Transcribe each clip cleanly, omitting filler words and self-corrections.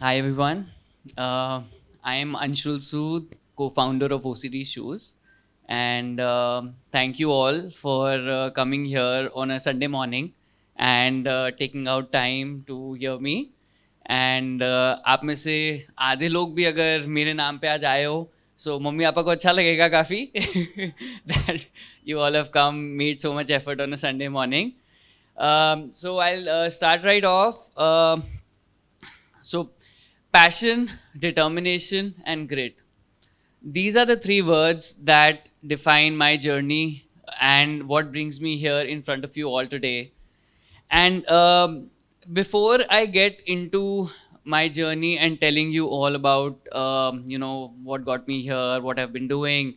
Hi everyone. I am Anshul Sood, co-founder of Oceedee Shoes, and thank you all for coming here on a Sunday morning and taking out time to hear me. And आप में से आधे लोग भी अगर मेरे नाम पे आज आए हो, so मम्मी पापा को अच्छा लगेगा काफ़ी that you all have come, made so much effort on a Sunday morning. So I'll start right off. So, passion, determination, and grit. These are the three words that define my journey and what brings me here in front of you all today. And before I get into my journey and telling you all about, what got me here, what I've been doing,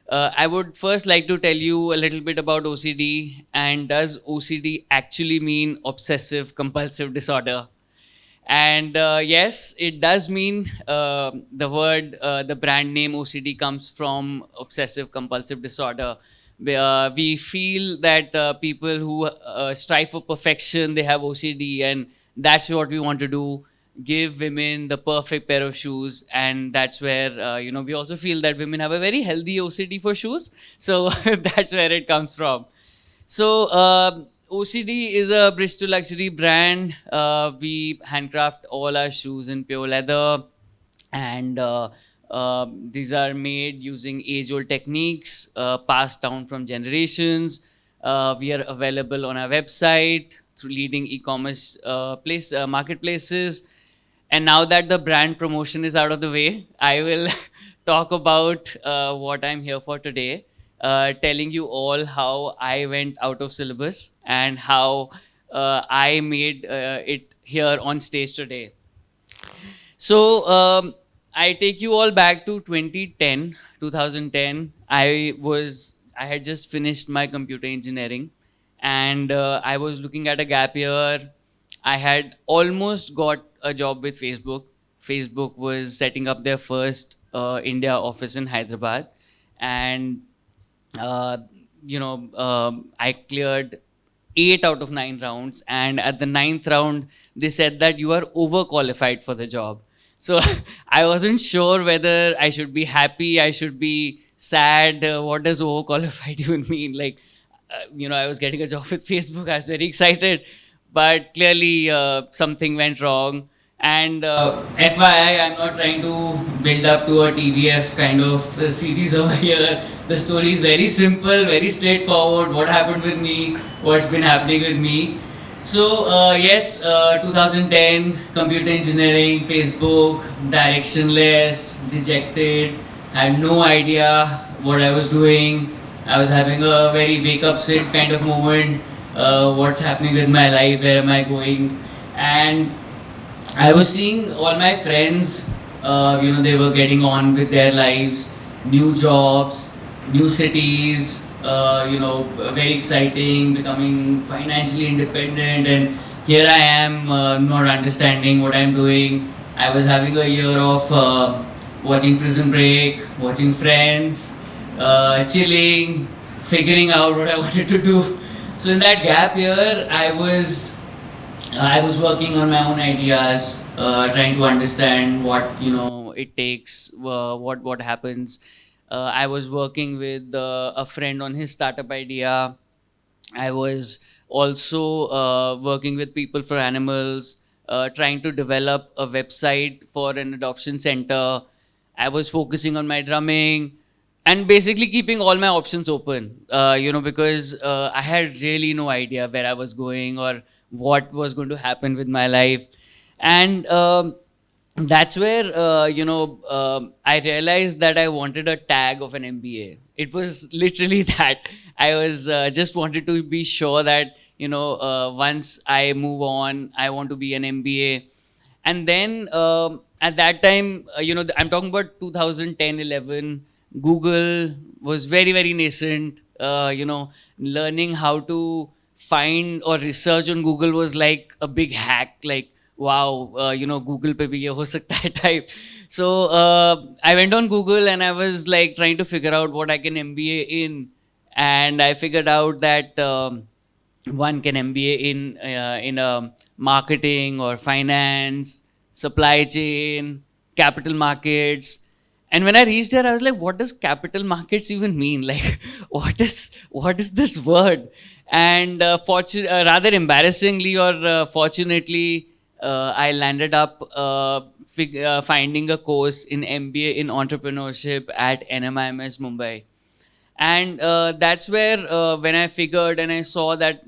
I would first like to tell you a little bit about OCD. And does OCD actually mean obsessive compulsive disorder? And yes, it does mean the brand name OCD comes from obsessive compulsive disorder. We feel that people who strive for perfection, they have OCD, and that's what we want to do. Give women the perfect pair of shoes, and that's where we also feel that women have a very healthy OCD for shoes. So that's where it comes from. So, OCD is a Bristol luxury brand. We handcraft all our shoes in pure leather, and these are made using age old techniques passed down from generations. We are available on our website through leading e commerce marketplaces. And now that the brand promotion is out of the way, I will talk about what I'm here for today, telling you all how I went out of syllabus and how I made it here on stage today. So I take you all back to 2010, 2010. I had just finished my computer engineering, and I was looking at a gap year. I had almost got a job with Facebook. Facebook was setting up their first India office in Hyderabad, and uh, I cleared 8 out of 9 rounds, and at the ninth round, they said that you are overqualified for the job. So I wasn't sure whether I should be happy, I should be sad. What does overqualified even mean? Like, I was getting a job with Facebook. I was very excited, but clearly something went wrong. And FYI, I'm not trying to build up to a TVF kind of series over here. The story is very simple, very straightforward. What happened with me, what's been happening with me. So, yes, 2010, computer engineering, Facebook, directionless, dejected, had no idea what I was doing. I was having a very wake up sit kind of moment. What's happening with my life? Where am I going? And I was seeing all my friends, they were getting on with their lives, new jobs, new cities, very exciting, becoming financially independent. And here I am, not understanding what I'm doing. I was having a year of watching Prison Break, watching Friends, chilling, figuring out what I wanted to do. So in that gap year, I was working on my own ideas, trying to understand what it takes, what happens. I was working with a friend on his startup idea. I was also working with People for Animals, trying to develop a website for an adoption center. I was focusing on my drumming and basically keeping all my options open, because I had really no idea where I was going or what was going to happen with my life. And that's where I realized that I wanted a tag of an MBA. It was literally that. I was just wanted to be sure that once I move on, I want to be an MBA. And then at that time, I'm talking about 2010, 11. Google was very, very nascent. Learning how to find or research on Google was like a big hack. Like, wow, Google pe bhi ye ho sakta hai type. So I went on Google and I was like trying to figure out what I can MBA in, and I figured out that one can MBA in marketing or finance, supply chain, capital markets. And when I reached there, I was like, what does capital markets even mean? Like, what is this word? And rather embarrassingly or fortunately, I landed up finding a course in MBA in entrepreneurship at NMIMS Mumbai. And that's where when I figured and I saw that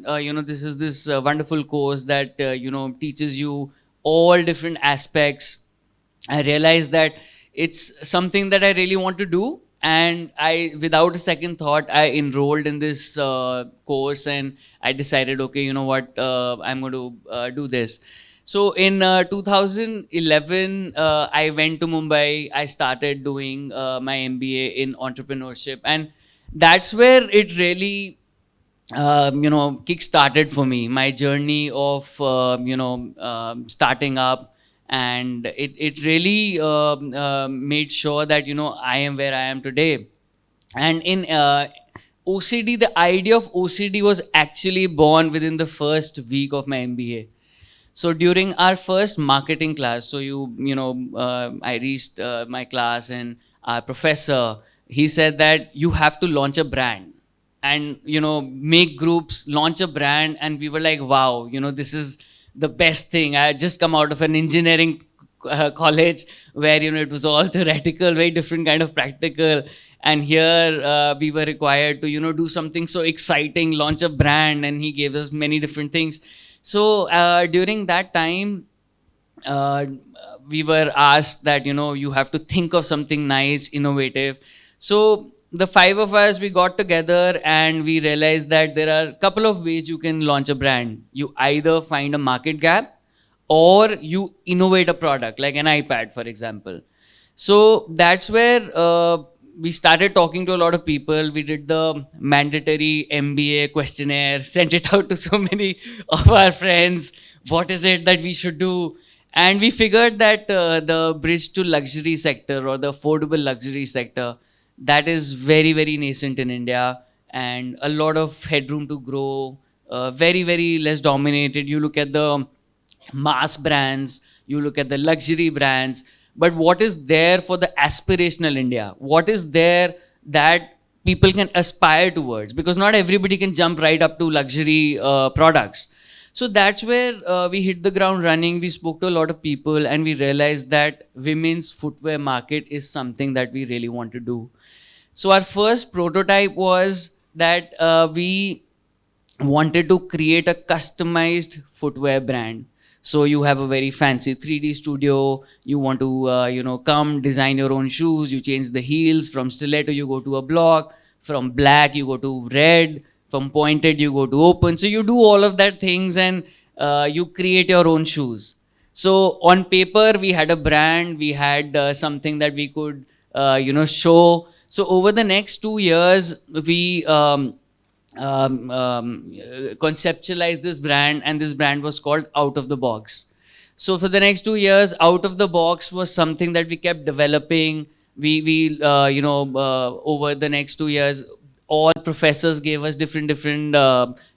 this is this wonderful course that teaches you all different aspects. I realized that it's something that I really want to do. And I, without a second thought, I enrolled in this course, and I decided, okay, you know what, I'm going to do this. So in 2011, I went to Mumbai. I started doing my MBA in entrepreneurship, and that's where it really kick-started for me my journey of starting up. And it really made sure that I am where I am today. And in OCD, the idea of OCD was actually born within the first week of my MBA. So during our first marketing class, so I reached my class, and our professor, he said that you have to launch a brand, and make groups launch a brand. And we were like, wow, this is the best thing. I had just come out of an engineering college where it was all theoretical, very different kind of practical. And here we were required to do something so exciting, launch a brand, and he gave us many different things. So during that time, uh, we were asked that you have to think of something nice, innovative. So the five of us, we got together and we realized that there are a couple of ways you can launch a brand. You either find a market gap, or you innovate a product like an iPad, for example. So that's where we started talking to a lot of people. We did the mandatory MBA questionnaire, sent it out to so many of our friends. What is it that we should do? And we figured that the bridge to luxury sector, or the affordable luxury sector, that is very, very nascent in India, and a lot of headroom to grow. Very, very less dominated. You look at the mass brands, you look at the luxury brands, but what is there for the aspirational India? What is there that people can aspire towards? Because not everybody can jump right up to luxury products. So that's where we hit the ground running. We spoke to a lot of people, and we realized that women's footwear market is something that we really want to do. So our first prototype was that we wanted to create a customized footwear brand. So you have a very fancy 3D studio. You want to, come design your own shoes. You change the heels. From stiletto, you go to a block. From black, you go to red. From pointed, you go to open. So you do all of that things, and you create your own shoes. So on paper, we had a brand. We had something that we could, show. So over the next 2 years, we conceptualized this brand, and this brand was called Out of the Box. So for the next 2 years, Out of the Box was something that we kept developing. Over the next 2 years, all professors gave us different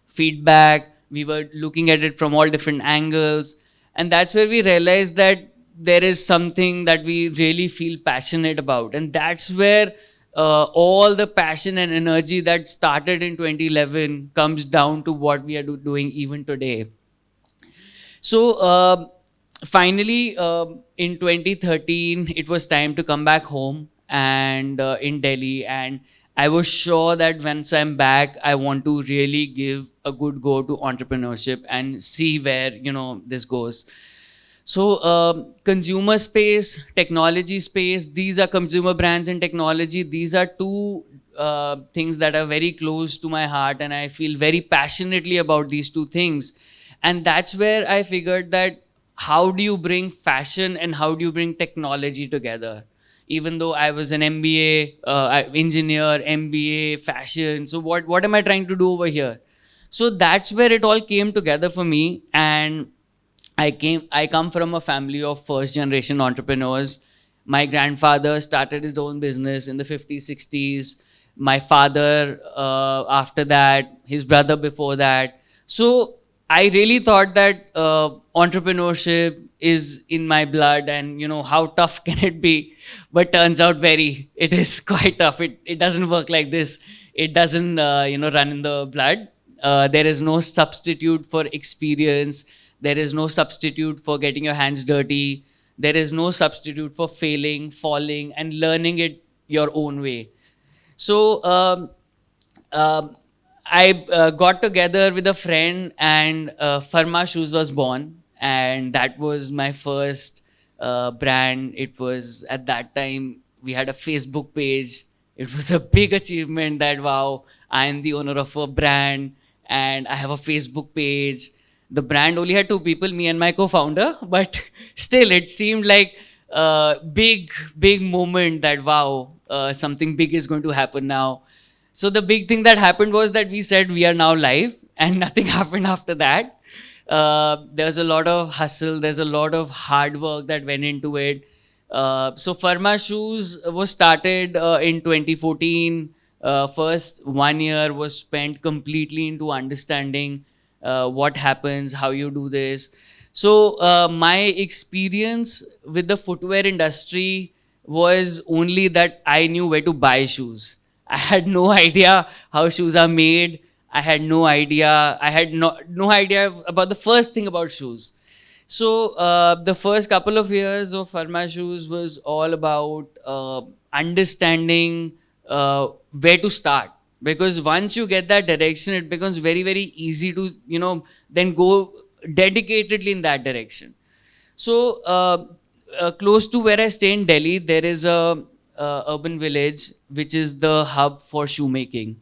feedback. We were looking at it from all different angles, and that's where we realized that there is something that we really feel passionate about, and that's where all the passion and energy that started in 2011 comes down to what we are doing even today. So finally, in 2013, it was time to come back home, and in Delhi. And I was sure that once I'm back, I want to really give a good go to entrepreneurship and see where this goes. So, consumer space, technology space, these are consumer brands and technology. These are two things that are very close to my heart, and I feel very passionately about these two things. And that's where I figured that how do you bring fashion and how do you bring technology together? Even though I was an MBA engineer, MBA fashion, so what am I trying to do over here? So that's where it all came together for me. And I come from a family of first generation entrepreneurs. My grandfather started his own business in the 50s, 60s. My father, after that, his brother before that. So I really thought that entrepreneurship is in my blood, and how tough can it be? But turns out it is quite tough. It doesn't work like this. It doesn't run in the blood. There is no substitute for experience. There is no substitute for getting your hands dirty. There is no substitute for failing, falling, and learning it your own way. So um, I got together with a friend, and Farma Shoes was born, and that was my first brand. It was at that time we had a Facebook page. It was a big achievement that wow, I am the owner of a brand, and I have a Facebook page. The brand only had two people, me and my co-founder, but still, it seemed like a big moment that wow, something big is going to happen now. So the big thing that happened was that we said we are now live, and nothing happened after that. There's a lot of hustle, there's a lot of hard work that went into it. So Pharma Shoes was started in 2014. First 1 year was spent completely into understanding what happens, how you do this. So my experience with the footwear industry was only that I knew where to buy shoes. I had no idea how shoes are made. I had no idea. I had no idea about the first thing about shoes. So the first couple of years of Pharma Shoes was all about understanding where to start. Because once you get that direction, it becomes very easy to then go dedicatedly in that direction. So close to where I stay in Delhi, there is a urban village which is the hub for shoemaking.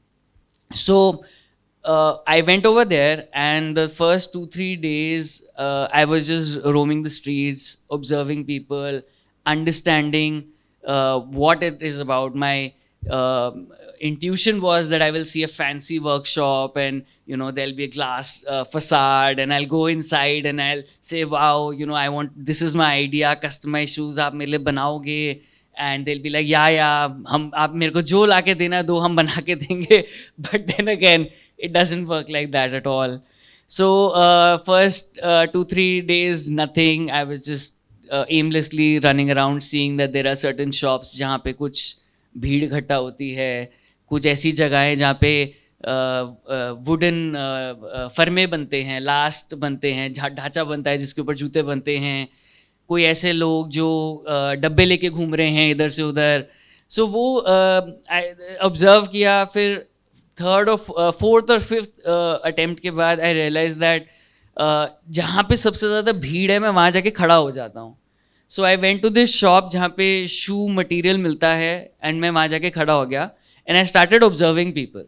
So I went over there, and the first 2 3 days I was just roaming the streets, observing people, understanding what it is about. My intuition was that I will see a fancy workshop, and there'll be a glass facade, and I'll go inside and I'll say, wow, I want, this is my idea, customized shoes आप मेरे लिए बनाओगे. And they'll be like, yeah, हम आप मेरे को जो लाके देना दो, हम बना के देंगे. But then again, it doesn't work like that at all. So first 2 3 days, nothing. I was just aimlessly running around, seeing that there are certain shops जहाँ पे कुछ भीड़ इकट्ठा होती है, कुछ ऐसी जगहें जहाँ पे वुडन फर्मे बनते हैं, लास्ट बनते हैं, ढांचा बनता है जिसके ऊपर जूते बनते हैं, कोई ऐसे लोग जो डब्बे लेके घूम रहे हैं इधर से उधर. सो वो ऑब्जर्व किया. फिर थर्ड और फोर्थ और फिफ्थ अटेम्प्ट के बाद आई रियलाइज दैट जहाँ पे सबसे ज़्यादा भीड़ है मैं वहाँ जाके खड़ा हो जाता हूँ. So I went to this shop जहाँ पे शू मटेरियल मिलता है, एंड मैं वहाँ जाके खड़ा हो गया, and I started observing people.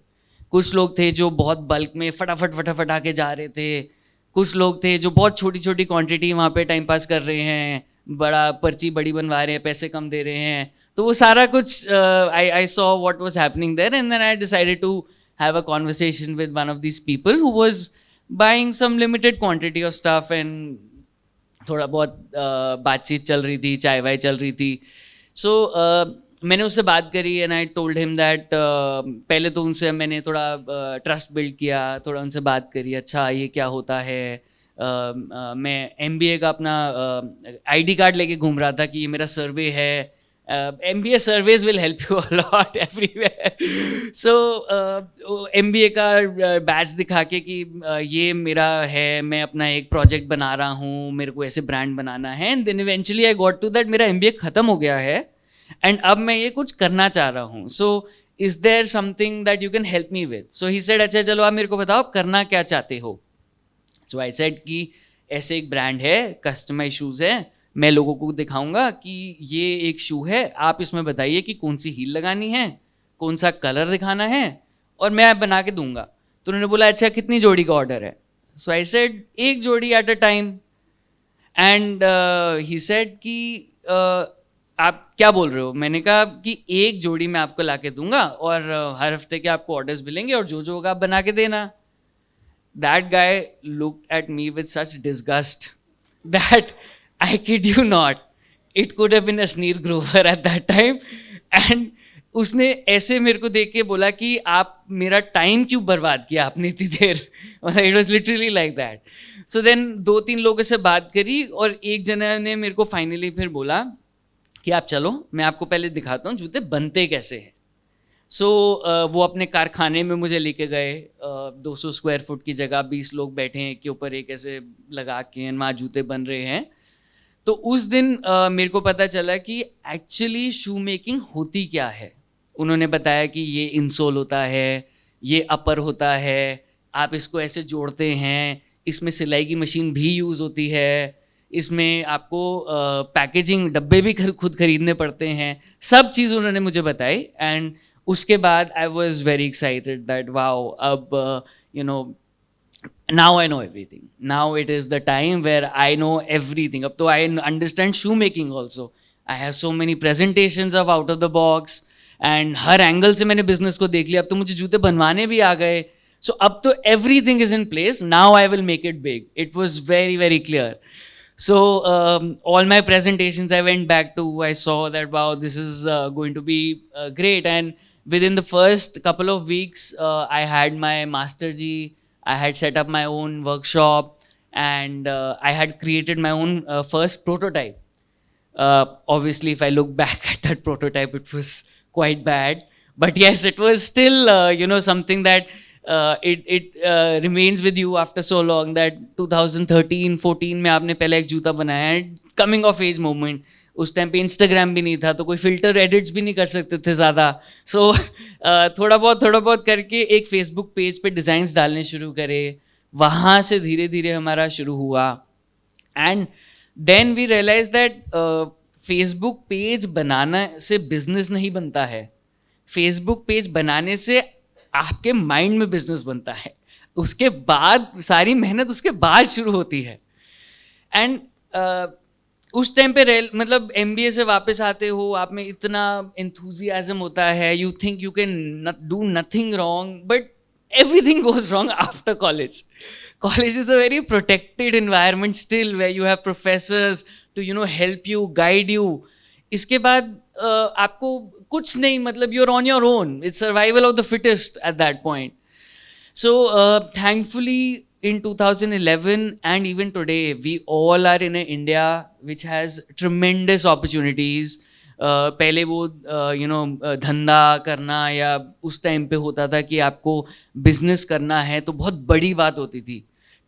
कुछ लोग थे जो बहुत बल्क में फटाफट आके जा रहे थे. कुछ लोग थे जो बहुत छोटी छोटी क्वांटिटी वहाँ पे टाइम पास कर रहे हैं, बड़ा पर्ची बड़ी बनवा रहे हैं, पैसे कम दे रहे हैं. तो वो सारा कुछ I saw what was happening there, and then I decided to have a conversation with one of this people who was buying some limited quantity of stuff, and थोड़ा बहुत बातचीत चल रही थी, चाय वाय चल रही थी. सो मैंने उससे बात करी, and I told him that पहले तो उनसे मैंने थोड़ा ट्रस्ट बिल्ड किया, थोड़ा उनसे बात करी, अच्छा ये क्या होता है. मैं MBA का अपना ID कार्ड लेके घूम रहा था कि ये मेरा सर्वे है. MBA surveys will help you a lot everywhere. So MBA का बैच दिखा के कि ये मेरा है, मैं अपना एक प्रोजेक्ट बना रहा हूँ, मेरे को ऐसे ब्रांड बनाना है. And then eventually I got to that मेरा MBA ख़त्म हो गया है, एंड अब मैं ये कुछ करना चाह रहा हूँ. So is there something that you can help me with. So he said, अच्छा चलो आप मेरे को बताओ आप करना क्या चाहते हो. सो आई सेड कि ऐसे एक ब्रांड है, कस्टमाइज शूज़ है, मैं लोगों को दिखाऊंगा कि ये एक शू है, आप इसमें बताइए कि कौन सी हील लगानी है, कौन सा कलर दिखाना है, और मैं बना के दूंगा. तो उन्होंने बोला अच्छा कितनी जोड़ी का ऑर्डर है. सो आई सेड एक जोड़ी at a time. And he said कि आप क्या बोल रहे हो. मैंने कहा कि एक जोड़ी मैं आपको ला के दूंगा, और हर हफ्ते के आपको ऑर्डर्स मिलेंगे, और जो होगा आप बना के देना. That guy looked at me with such disgust that I kid you not, it could have been a Sneer Grover at that time. And उसने ऐसे मेरे को देख के बोला कि आप मेरा टाइम क्यों बर्बाद किया आपने इतनी देर. It was literally like that. So then 2-3 लोगों से बात करी और एक जना ने मेरे को फाइनली फिर बोला कि आप चलो, मैं आपको पहले दिखाता हूँ जूते बनते कैसे हैं. सो वो अपने कारखाने में मुझे लेके गए. 200 स्क्वायर फुट की जगह 20 लोग बैठे हैं के ऊपर एक ऐसे लगा के वहाँ जूते बन रहे हैं. तो उस दिन मेरे को पता चला कि एक्चुअली शू मेकिंग होती क्या है. उन्होंने बताया कि ये इंसोल होता है, ये अपर होता है, आप इसको ऐसे जोड़ते हैं, इसमें सिलाई की मशीन भी यूज़ होती है, इसमें आपको पैकेजिंग डब्बे भी खुद खरीदने पड़ते हैं. सब चीज़ उन्होंने मुझे बताई. एंड उसके बाद I was very excited that wow, अब you know now I know everything. Now it is the time where I know everything. अब तो I understand shoemaking also. I have so many presentations of out of the box and her angle से मैंने business को देख लिया. अब तो मुझे जूते बनवाने भी आ गए. So अब तो everything is in place. Now I will make it big. It was very very clear. So all my presentations I went back to. I saw that wow, this is going to be great. And within the first couple of weeks, I had my master G. I had set up my own workshop and I had created my own first prototype. Obviously, if I look back at that prototype, it was quite bad. But yes, it was still, something that it remains with you after so long. That 2013-14 में आपने पहले एक जूता बनाया है. Coming of age moment. उस time पे Instagram भी नहीं था तो कोई फिल्टर एडिट्स भी नहीं कर सकते थे ज़्यादा. सो थोड़ा बहुत करके एक फेसबुक पेज पे डिज़ाइंस डालने शुरू करे. वहाँ से धीरे धीरे हमारा शुरू हुआ. And then we realise that Facebook page बनाना से बिजनेस नहीं बनता है. फेसबुक पेज बनाने से आपके माइंड में बिजनेस बनता है. उसके बाद सारी मेहनत उसके बाद शुरू होती है. एंड उस टाइम पे मतलब MBA से वापस आते हो, आप में इतना एंथुजियाज्म होता है, you think you can do nothing wrong, but everything goes wrong after college. College is a very protected environment still where you have professors to help you, guide you. इसके बाद आपको कुछ नहीं, मतलब you're on your own. It's survival of the fittest at that point. So thankfully in 2011 and even today we all are in an India which has tremendous opportunities. पहले वो धंधा करना या उस टाइम पे होता था कि आपको बिजनेस करना है तो बहुत बड़ी बात होती थी.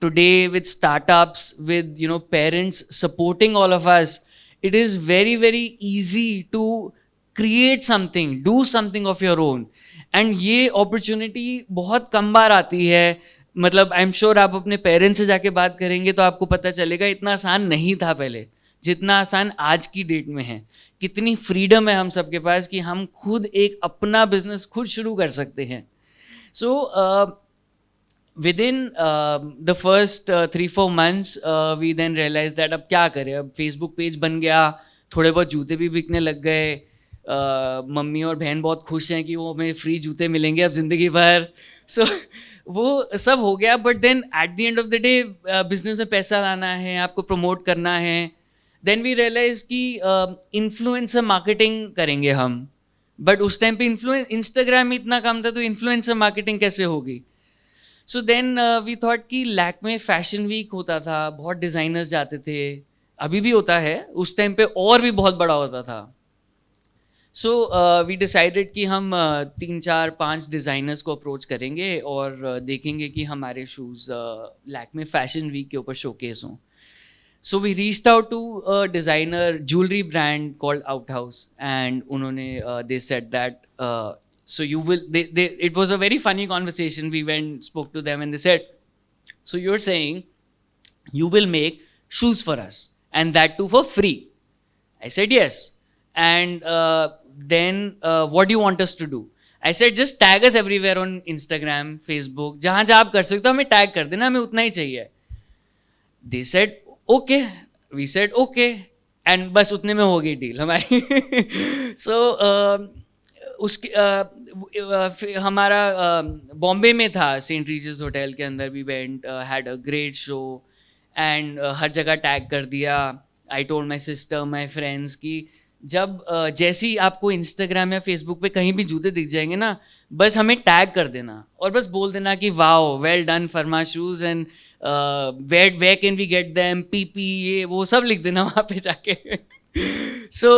Today with startups, with parents supporting all of us, it is very very easy to create something, do something of your own. And ये अपॉर्चुनिटी बहुत कम बार आती है. मतलब आई एम श्योर आप अपने पेरेंट्स से जाके बात करेंगे तो आपको पता चलेगा इतना आसान नहीं था पहले जितना आसान आज की डेट में है. कितनी फ्रीडम है हम सबके पास कि हम खुद एक अपना बिजनेस खुद शुरू कर सकते हैं. So within the first 3-4 months we then realise that अब क्या करें. अब फेसबुक पेज बन गया, थोड़े बहुत जूते भी बिकने लग गए. मम्मी और बहन बहुत खुश हैं कि वो हमें फ्री जूते मिलेंगे अब ज़िंदगी भर. सो वो सब हो गया. But then at the end of the day business में पैसा लाना है, आपको प्रमोट करना है. देन वी रियलाइज कि इन्फ्लुएंसर मार्केटिंग करेंगे हम. बट उस टाइम पे इंस्टाग्राम इतना कम था तो इन्फ्लुएंसर मार्केटिंग कैसे होगी. सो देन वी थॉट कि लैक्मे फैशन वीक होता था, बहुत डिज़ाइनर्स जाते थे, अभी भी होता है, उस टाइम पे और भी बहुत बड़ा होता था. सो वी डिसाइडेड कि हम 3-4-5 डिज़ाइनर्स को अप्रोच करेंगे और देखेंगे कि हमारे शूज़ लैक्मे फैशन वीक के ऊपर शोकेस हों. So we reached out to a designer jewelry brand called Outhouse, and unhone they said that so you will they it was a very funny conversation. We went, spoke to them, and they said, so you're saying you will make shoes for us and that too for free. I said yes. And then what do you want us to do? I said just tag us everywhere on Instagram, Facebook, जहाँ जहाँ आप कर सकते हो हमें tag कर देना, हमें उतना ही चाहिए. They said okay, we said okay, and बस उतने में हो गई डील हमारी. सो उसके हमारा बॉम्बे में था, सेंट रीजेस होटल के अंदर. We went, had a great show and हर जगह टैग कर दिया. I told my sister, my friends कि जब जैसे ही आपको इंस्टाग्राम या फेसबुक पे कहीं भी जूते दिख जाएंगे ना, बस हमें टैग कर देना और बस बोल देना कि wow well done for my shoes and where can we get them, पीपी, ये वो सब लिख देना वहाँ पे जाके. सो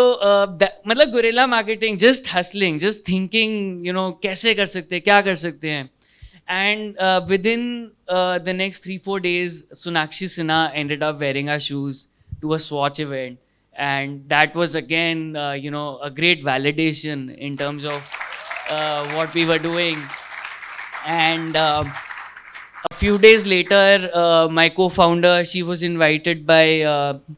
मतलब guerrilla marketing, just hustling, just thinking, कैसे कर सकते हैं, क्या कर सकते हैं. And within the next 3-4 days, Sonakshi Sinha ended up wearing our shoes to a Swatch event. And that was again, a great validation in terms of what we were doing. And a few days later, my co-founder, she was invited by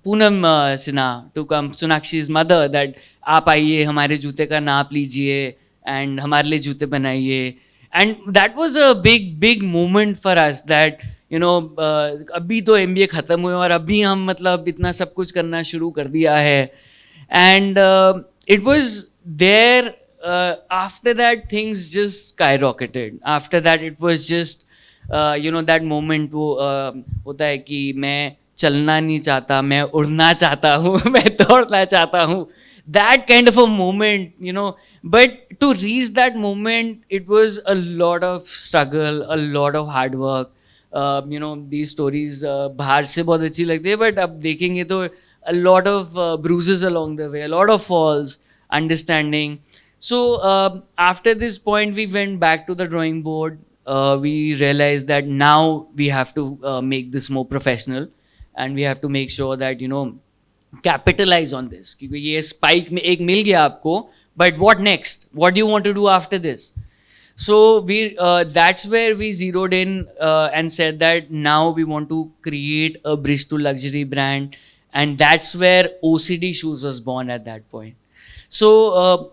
Poonam Sinha to come, Sonakshi's mother, that आप आइए हमारे जूते का नाप लीजिए and हमारे लिए जूते बनाइए. And that was a big moment for us that अभी तो MBA ख़त्म हुए और अभी हम मतलब इतना सब कुछ करना शुरू कर दिया है. And it was there. After that, things just skyrocketed. After that, it was just that moment वो होता है कि मैं चलना नहीं चाहता, मैं उड़ना चाहता हूँ, मैं दौड़ना चाहता हूँ. That kind of a moment, but to reach that moment, it was a lot of struggle, a lot of hard work. These stories बाहर से बहुत अच्छी लगती है, but अब देखेंगे तो a lot of bruises along the way, a lot of falls, understanding. So after this point, we went back to the drawing board. We realized that now we have to make this more professional, and we have to make sure that capitalize on this. क्योंकि ये spike में एक मिल गया आपको, but what next? What do you want to do after this? So that's where we zeroed in and said that now we want to create a bridge to luxury brand, and that's where Oceedee shoes was born at that point. So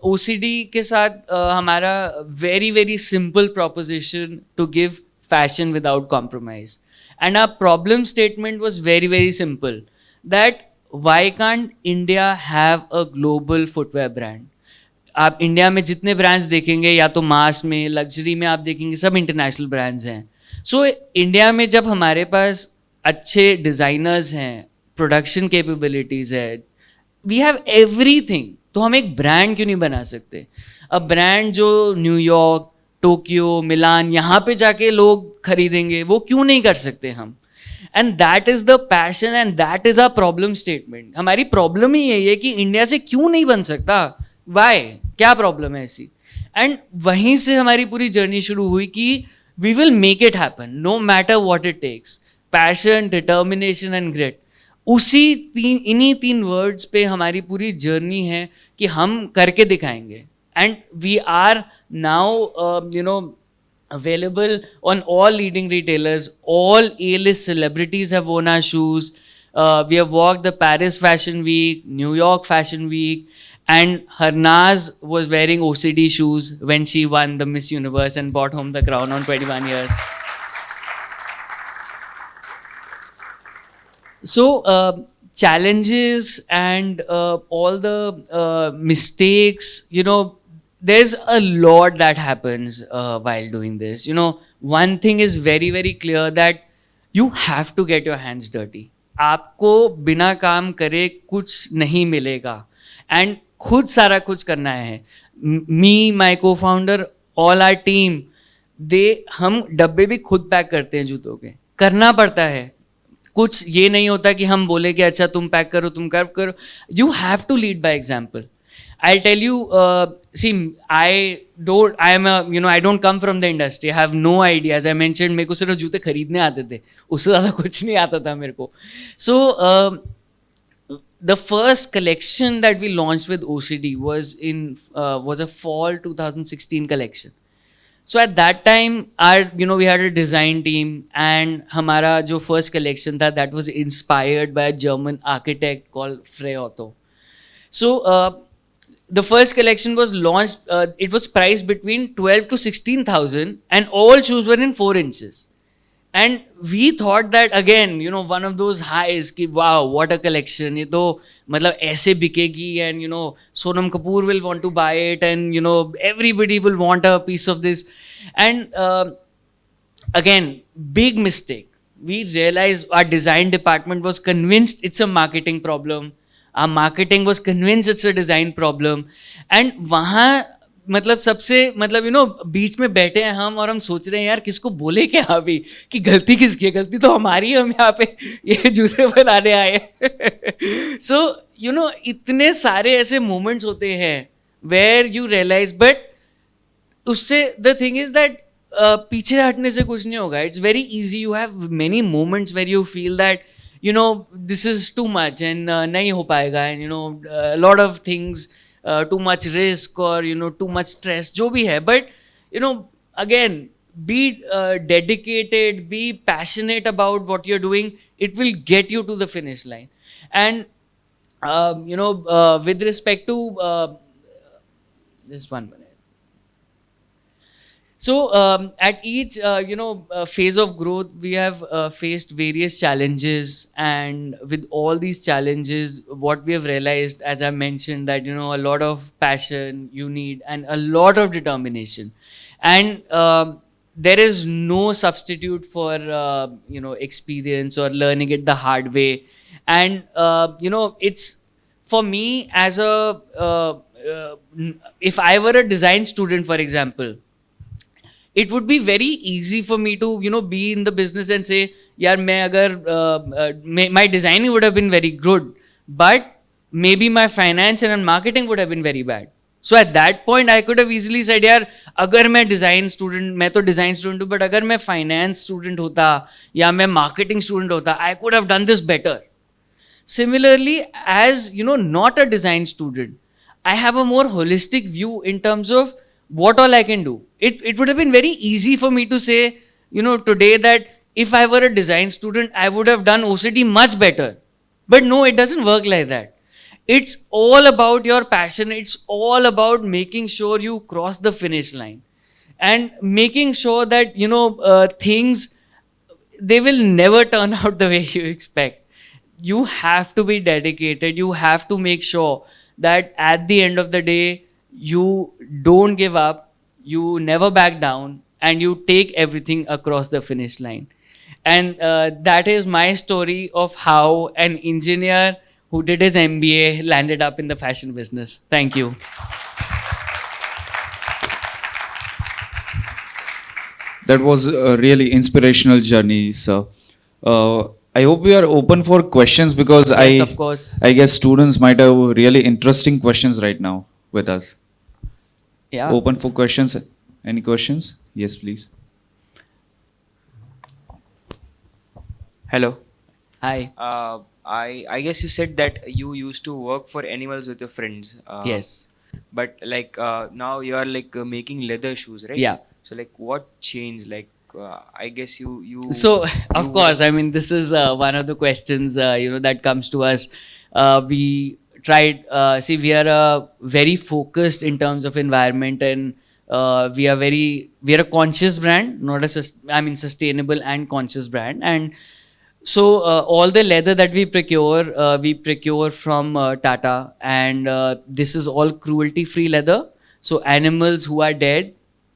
Oceedee के साथ हमारा very simple proposition to give fashion without compromise, and our problem statement was very simple, that why can't India have a global footwear brand? आप India में जितने brands देखेंगे, या तो मास में, लग्जरी में आप देखेंगे, सब इंटरनेशनल ब्रांड्स हैं. सो इंडिया में जब हमारे पास अच्छे डिज़ाइनर्स हैं, प्रोडक्शन कैपेबिलिटीज़ है, वी हैव एवरीथिंग, तो हम एक ब्रांड क्यों नहीं बना सकते? अब ब्रांड जो न्यूयॉर्क, टोक्यो, मिलान, यहाँ पे जाके लोग खरीदेंगे, वो क्यों नहीं कर सकते हम? And that is the passion and that is a problem statement. हमारी प्रॉब्लम ही यही है कि इंडिया से क्यों नहीं बन सकता, वाई, क्या प्रॉब्लम है ऐसी? एंड वहीं से हमारी पूरी जर्नी शुरू हुई कि we will make it happen no matter what it takes. Passion, determination and grit, इन्हीं तीन वर्ड्स पे हमारी पूरी जर्नी है कि हम करके दिखाएंगे. And we are now available on all leading retailers. All A-list celebrities have worn our shoes. We have walked the Paris Fashion Week, New York Fashion Week, and Harnaz was wearing Oceedee shoes when she won the Miss Universe and brought home the crown on 21 years. So challenges and all the mistakes, there's a lot that happens while doing this. One thing is very clear, that you have to get your hands dirty. आपको बिना काम करे कुछ नहीं मिलेगा, and खुद सारा कुछ करना है. मी, माई को फाउंडर, ऑल आर टीम, हम डब्बे भी खुद पैक करते हैं जूतों के. करना पड़ता है, कुछ ये नहीं होता कि हम बोले कि अच्छा तुम पैक करो, तुम करो. You have to lead by example. I'll tell you, see, I don't come from the industry. I have no idea. As I mentioned, मेरे को सिर्फ जूते खरीदने आते थे, उससे ज़्यादा कुछ नहीं आता था मेरे को. So the first collection that we launched with Oceedee was a fall 2016 collection. So at that time, we had a design team, and हमारा जो first collection था, that was inspired by a German architect called Frey Otto. So the first collection was launched, it was priced between 12 to 16,000, and all shoes were in 4 inches. And we thought that, again, one of those highs ki wow, what a collection, ye to matlab aise bikegi, and Sonam Kapoor will want to buy it, and everybody will want a piece of this. And again, big mistake. We realized our design department was convinced it's a marketing problem. our marketing was convinced it's a design problem. And वहाँ मतलब सबसे मतलब बीच में बैठे हैं हम और हम सोच रहे हैं यार किसको बोले क्या अभी कि गलती किसकी है, गलती तो हमारी है, हम यहाँ पे ये जूते बनाने आए हैं. सो इतने सारे ऐसे मोमेंट्स होते हैं वेयर यू रियलाइज. बट उससे द थिंग इज दैट पीछे हटने से कुछ नहीं होगा. It's very easy. You have many moments where you feel that this is too much and nahi ho payega, and a lot of things, too much risk or too much stress jo bhi hai. But again, be dedicated, be passionate about what you're doing. It will get you to the finish line. And with respect to just 1 minute. So at each phase of growth, we have faced various challenges, and with all these challenges, what we have realized, as I mentioned, that a lot of passion you need and a lot of determination, and there is no substitute for experience or learning it the hard way. And it's for me as a if I were a design student, for example, it would be very easy for me to be in the business and say yaar main agar my designing would have been very good, but maybe my finance and marketing would have been very bad. So at that point I could have easily said yaar agar main design student hu, but agar main finance student hota ya main marketing student hota, I could have done this better. Similarly, as not a design student, I have a more holistic view in terms of what all I can do. It would have been very easy for me to say, today that if I were a design student, I would have done Oceedee much better. But no, it doesn't work like that. It's all about your passion. It's all about making sure you cross the finish line and making sure that, things, they will never turn out the way you expect. You have to be dedicated. You have to make sure that at the end of the day, you don't give up, you never back down, and you take everything across the finish line. And that is my story of how an engineer who did his MBA landed up in the fashion business. Thank you. That was a really inspirational journey, sir. I hope we are open for questions, because Yes, of course. I guess students might have really interesting questions right now with us. Yeah. Open for questions. Any questions? Yes, please. Hello. Hi. I guess you said that you used to work for animals with your friends. Yes. But now you are making leather shoes, right? Yeah. So what changed? I guess you. So of course, I mean, this is one of the questions that comes to us. We tried. See, we are very focused in terms of environment, and we are a conscious brand, not a sustainable and conscious brand. And so all the leather that we procure from Tata, and this is all cruelty-free leather. So animals who are dead,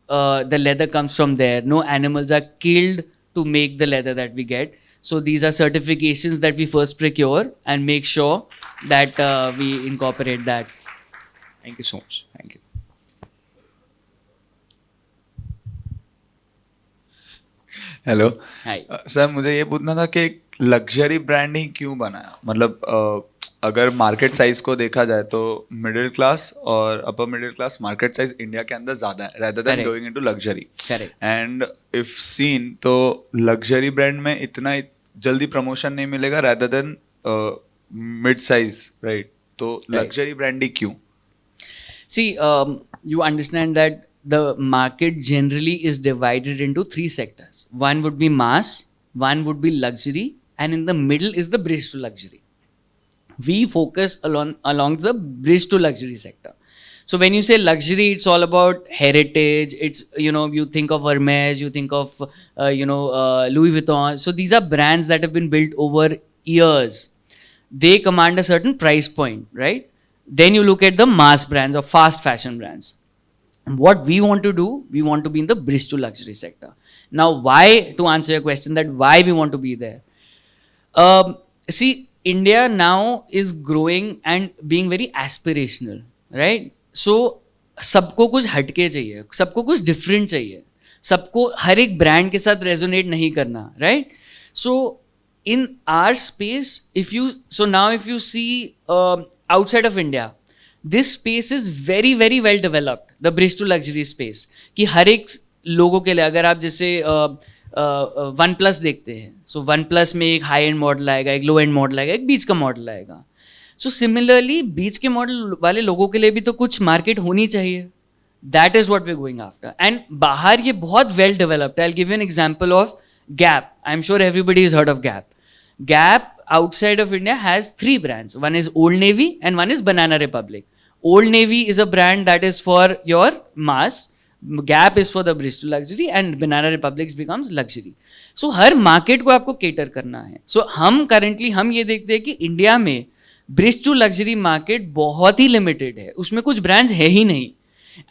the leather comes from there. No animals are killed to make the leather that we get. So these are certifications that we first procure and make sure that we incorporate that. Thank you so much. Thank you. Hello Hi. Sir, मुझे ये पूछना था कि luxury brand ही क्यों बनाया. मतलब अगर मार्केट साइज को देखा जाए तो मिडिल क्लास और upper middle class market size India के अंदर ज्यादा है rather than Correct. Going into luxury. Correct. And if seen तो लग्जरी ब्रांड में इतना जल्दी प्रमोशन नहीं मिलेगा rather than mid size, right? तो लग्जरी ब्रांड ही क्यों? See, you understand that the market generally is divided into 3 sectors. One would be mass, one would be luxury, and in the middle is the bridge to luxury. We focus along the bridge to luxury sector. So when you say luxury, it's all about heritage. It's, you think of Hermes, you think of, Louis Vuitton. So these are brands that have been built over years. They command a certain price point, right? Then you look at the mass brands or fast fashion brands. And what we want to do, we want to be in the bridge to luxury sector. Now, why, to answer your question, that why we want to be there? See, India now is growing and being very aspirational, right? So सबको कुछ हटके चाहिए, सबको कुछ different चाहिए, सबको हर एक brand के साथ रेजोनेट नहीं करना, right? So in our space, if you see outside of India, this space is very very well developed, the bridge to luxury space, कि हर एक लोगों के लिए, अगर आप जैसे वन प्लस देखते हैं, सो वन प्लस में एक हाई एंड मॉडल आएगा, एक लो एंड मॉडल आएगा, एक बीच का मॉडल आएगा. सो सिमिलरली बीच के मॉडल वाले लोगों के लिए भी तो कुछ मार्केट होनी चाहिए. That is what we going after. And बाहर ये बहुत वेल डेवलप्ड है. I give you an example of Gap. I am sure everybody is heard of Gap. Gap outside of India has 3 brands. One is Old Navy and one is Banana Republic. Old Navy is a brand that is for your mass. Gap is for the bridge to luxury and Banana Republic becomes luxury. So her market को आपको cater करना है. So हम currently हम ये देखते हैं कि इंडिया में ब्रिज टू लग्जरी मार्केट बहुत ही लिमिटेड है, उसमें कुछ ब्रांड्स है ही नहीं.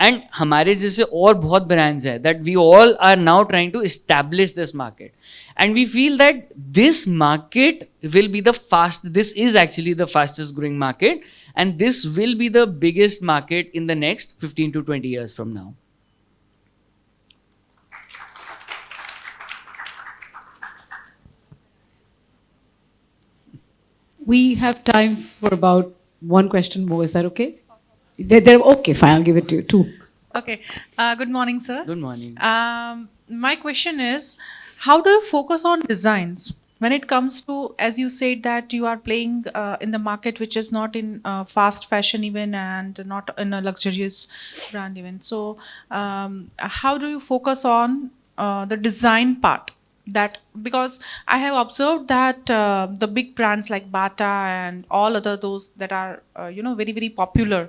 एंड हमारे जैसे और बहुत ब्रांड्स हैं that we all are now trying to establish this market. And we feel that this market will be this is actually the fastest growing market and this will be the biggest market in the next 15 to 20 years from now. We have time for about one question more. Is that okay? Okay, fine. I'll give it to you. 2. Okay. Good morning, sir. Good morning. My question is, how do you focus on designs when it comes to, as you said, that you are playing in the market which is not in fast fashion even and not in a luxurious brand even. So, how do you focus on the design part? That because I have observed that the big brands like Bata and all other those that are very very popular,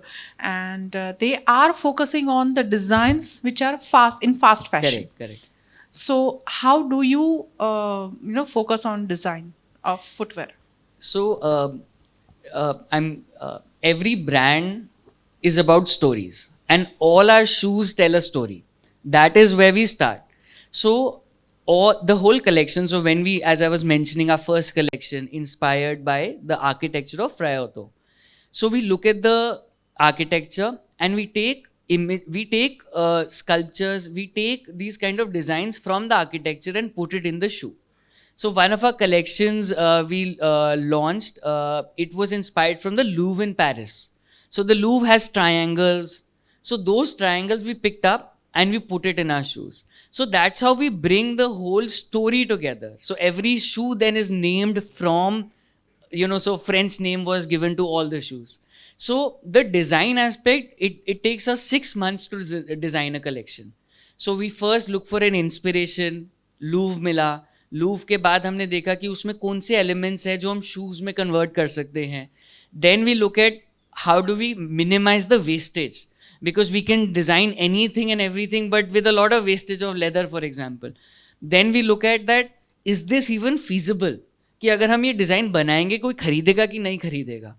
and they are focusing on the designs which are fast fashion. Correct. So how do you focus on design of footwear? So every brand is about stories, and all our shoes tell a story. That is where we start. So or the whole collection. So when we, as I was mentioning, our first collection inspired by the architecture of Fryoto. So we look at the architecture and we take sculptures, we take these kind of designs from the architecture and put it in the shoe. So one of our collections we launched, it was inspired from the Louvre in Paris. So the Louvre has triangles. So those triangles we picked up and we put it in our shoes. So that's how we bring the whole story together. So every shoe then is named from, so French name was given to all the shoes. So the design aspect, it takes us 6 months to design a collection. So we first look for an inspiration. Louvre मिला. Louvre के बाद हमने देखा कि उसमें कौन से elements है जो हम shoes में convert कर सकते हैं. Then we look at how do we minimize the wastage. Because we can design anything and everything, but with a lot of wastage of leather, for example. Then we look at that, is this even feasible? कि अगर हम ये design बनाएंगे, कोई खरीदेगा कि नहीं खरीदेगा?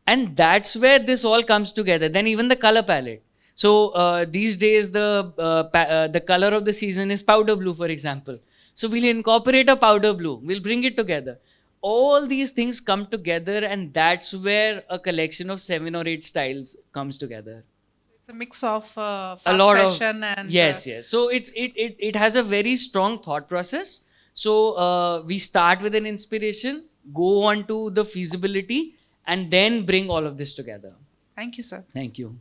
And that's where this all comes together. Then even the color palette. So these days the color of the season is powder blue, for example. So we'll incorporate a powder blue. We'll bring it together. All these things come together, and that's where a collection of 7 or 8 styles comes together. It's a mix of fast A lot fashion of, and yes. So it has a very strong thought process. So we start with an inspiration, go on to the feasibility, and then bring all of this together. Thank you, sir. Thank you.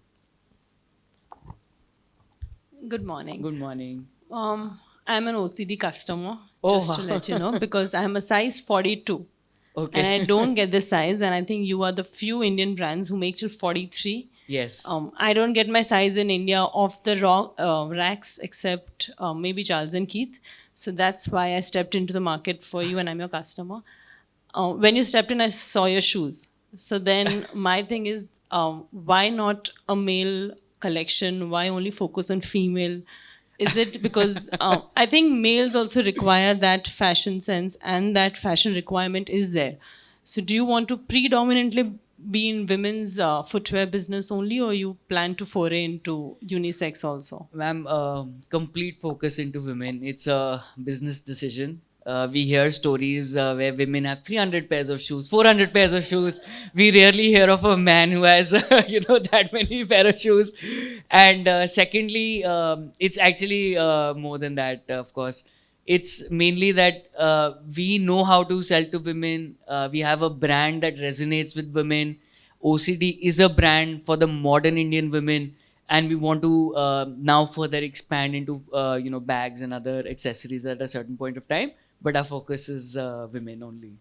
Good morning. Good morning. I'm an OCD customer, Oh, just to wow. let you know, because I'm a size 42. Okay. And I don't get this size, and I think you are the few Indian brands who make till 43. Yes. I don't get my size in India off the racks except maybe Charles and Keith. So that's why I stepped into the market for you, and I'm your customer. When you stepped in, I saw your shoes. So then my thing is, why not a male collection? Why only focus on female? Is it because I think males also require that fashion sense, and that fashion requirement is there. So do you want to predominantly be in women's footwear business only, or you plan to foray into unisex also? Ma'am, complete focus into women. It's a business decision. We hear stories where women have 300 pairs of shoes, 400 pairs of shoes. We rarely hear of a man who has, that many pair of shoes. And secondly, it's actually more than that, of course. It's mainly that we know how to sell to women. We have a brand that resonates with women. OCD is a brand for the modern Indian women, and we want to now further expand into bags and other accessories at a certain point of time. But our focus is women only.